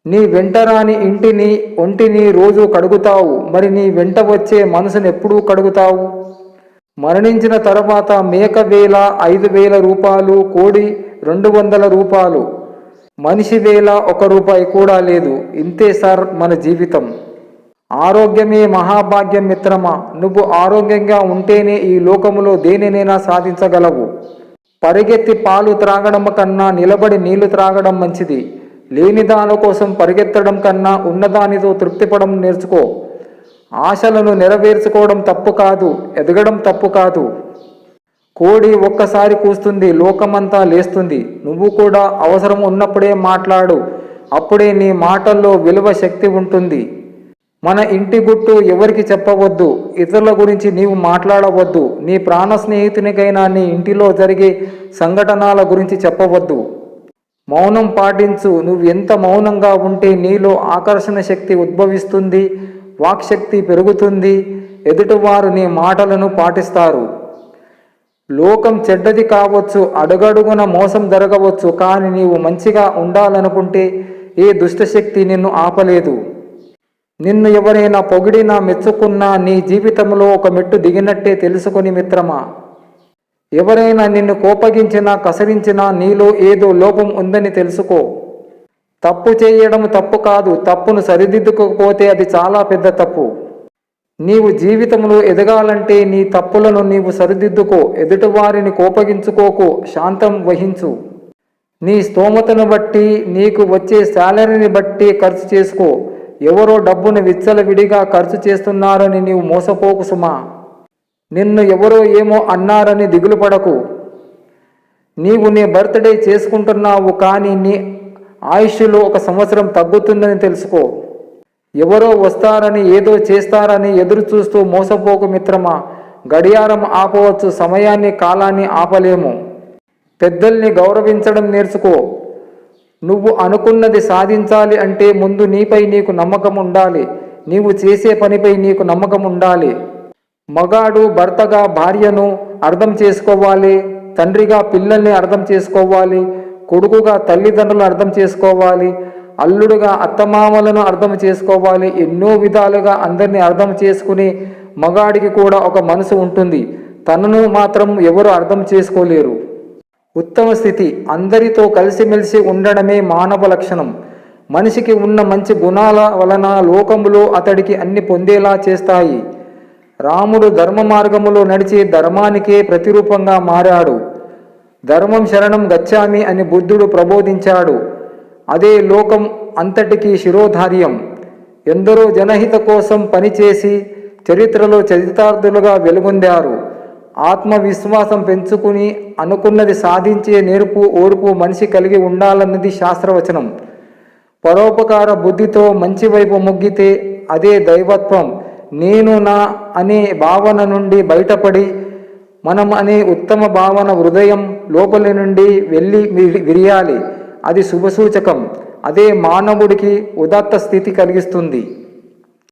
నీ వెంటరాని ఇంటిని ఒంటిని రోజు కడుగుతావు, మరి నీ వెంట వచ్చే మనసును ఎప్పుడూ కడుగుతావు? మరణించిన తర్వాత మేక వేల 5,000 రూపాయలు, కోడి 200 రూపాయలు, మనిషి వేల 1 రూపాయి కూడా లేదు. ఇంతే సార్ మన జీవితం. ఆరోగ్యమే మహాభాగ్యం మిత్రమా. నువ్వు ఆరోగ్యంగా ఉంటేనే ఈ లోకములో దేనినైనా సాధించగలవు. పరిగెత్తి పాలు త్రాగడం కన్నా నిలబడి నీళ్లు త్రాగడం మంచిది. లేని దాని కోసం పరిగెత్తడం కన్నా ఉన్నదానితో తృప్తిపడడం నేర్చుకో. ఆశలను నెరవేర్చుకోవడం తప్పు కాదు, ఎదగడం తప్పు కాదు. కోడి ఒక్కసారి కూస్తుంది, లోకమంతా లేస్తుంది. నువ్వు కూడా అవసరం ఉన్నప్పుడే మాట్లాడు. అప్పుడే నీ మాటల్లో విలువ, శక్తి ఉంటుంది. మన ఇంటి గుట్టు ఎవరికి చెప్పవద్దు. ఇతరుల గురించి నీవు మాట్లాడవద్దు. నీ ప్రాణ స్నేహితునికైనా నీ ఇంటిలో జరిగే సంఘటనల గురించి చెప్పవద్దు. మౌనం పాటించు. నువ్వు ఎంత మౌనంగా ఉంటే నీలో ఆకర్షణ శక్తి ఉద్భవిస్తుంది, వాక్శక్తి పెరుగుతుంది. ఎదుటివారు నీ మాటలను పాటిస్తారు. లోకం చెడ్డది కావచ్చు, అడుగడుగున మోసం జరగవచ్చు, కానీ నీవు మంచిగా ఉండాలనుకుంటే ఏ దుష్టశక్తి నిన్ను ఆపలేదు. నిన్ను ఎవరైనా పొగిడినా మెచ్చుకున్నా నీ జీవితంలో ఒక మెట్టు దిగినట్టే తెలుసుకొని మిత్రమా. ఎవరైనా నిన్ను కోపగించినా కసరించినా నీలో ఏదో లోపం ఉందని తెలుసుకో. తప్పు చేయడం తప్పు కాదు, తప్పును సరిదిద్దుకోకపోతే అది చాలా పెద్ద తప్పు. నీవు జీవితంలో ఎదగాలంటే నీ తప్పులను నీవు సరిదిద్దుకో. ఎదుటివారిని కోపగించుకోకు, శాంతం వహించు. నీ స్తోమతను బట్టి, నీకు వచ్చే శాలరీని బట్టి ఖర్చు చేసుకో. ఎవరో డబ్బును విచ్చలవిడిగా ఖర్చు చేస్తున్నారని నీవు మోసపోకు సుమా. నిన్ను ఎవరో ఏమో అన్నారని దిగులు పడకు. నీవు నీ బర్త్డే చేసుకుంటున్నావు, కానీ నీ ఆయుష్లో 1 సంవత్సరం తగ్గుతుందని తెలుసుకో. ఎవరో వస్తారని, ఏదో చేస్తారని ఎదురు చూస్తూ మోసపోకు మిత్రమా. గడియారం ఆపవచ్చు, సమయాన్ని, కాలాన్ని ఆపలేము. పెద్దల్ని గౌరవించడం నేర్చుకో. నువ్వు అనుకున్నది సాధించాలి అంటే ముందు నీపై నీకు నమ్మకం ఉండాలి. నీవు చేసే పనిపై నీకు నమ్మకం ఉండాలి. మగాడు భర్తగా భార్యను అర్థం చేసుకోవాలి, తండ్రిగా పిల్లల్ని అర్థం చేసుకోవాలి, కొడుకుగా తల్లిదండ్రులను అర్థం చేసుకోవాలి, అల్లుడుగా అత్తమామలను అర్థం చేసుకోవాలి. ఎన్నో విధాలుగా అందరినీ అర్థం చేసుకుని మగాడికి కూడా ఒక మనసు ఉంటుంది. తనను మాత్రం ఎవరు అర్థం చేసుకోలేరు. ఉత్తమ స్థితి అందరితో కలిసిమెలిసి ఉండడమే మానవ లక్షణం. మనిషికి ఉన్న మంచి గుణాల వలన లోకములో అతడికి అన్ని పొందేలా చేస్తాయి. రాముడు ధర్మ మార్గములో నడిచి ధర్మానికే ప్రతిరూపంగా మారాడు. ధర్మం శరణం గచ్చామి అని బుద్ధుడు ప్రబోధించాడు. అదే లోకం అంతటికీ శిరోధార్యం. ఎందరో జనహిత కోసం పనిచేసి చరిత్రలో చరితార్థులుగా వెలుగొందారు. ఆత్మవిశ్వాసం పెంచుకుని అనుకున్నది సాధించే నేర్పు, ఓర్పు మనిషి కలిగి ఉండాలన్నది శాస్త్రవచనం. పరోపకార బుద్ధితో మంచి వైపు మొగ్గితే అదే దైవత్వం. నేను నా అనే భావన నుండి బయటపడి మనం అనే ఉత్తమ భావన హృదయం లోపలి నుండి వెళ్ళి విరియాలి. అది శుభసూచకం. అదే మానవుడికి ఉదాత్త స్థితి కలిగిస్తుంది.